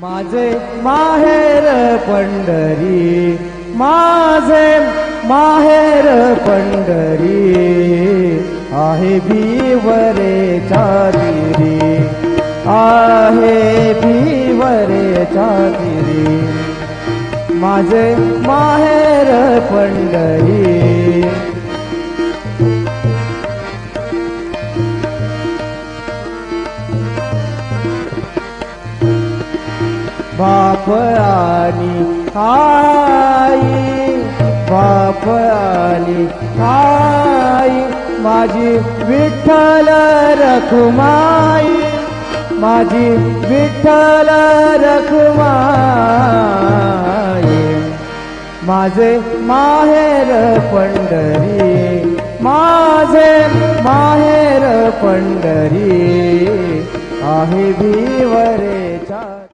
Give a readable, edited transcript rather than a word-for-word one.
माझे माहेर पंढरी, माझे माहेर पंढरी, आहे भिवरेच्या तीरी, आहे भिवरेच्या तीरी, माझे माहेर पंढरी. बाप आणि आई, बाप आणि आई, माझी विठ्ठल रखुमाई, माझी विठ्ठल रखुमाई, माझे माहेर पंढरी, माझे माहेर पंढरी, आहे भिवरे.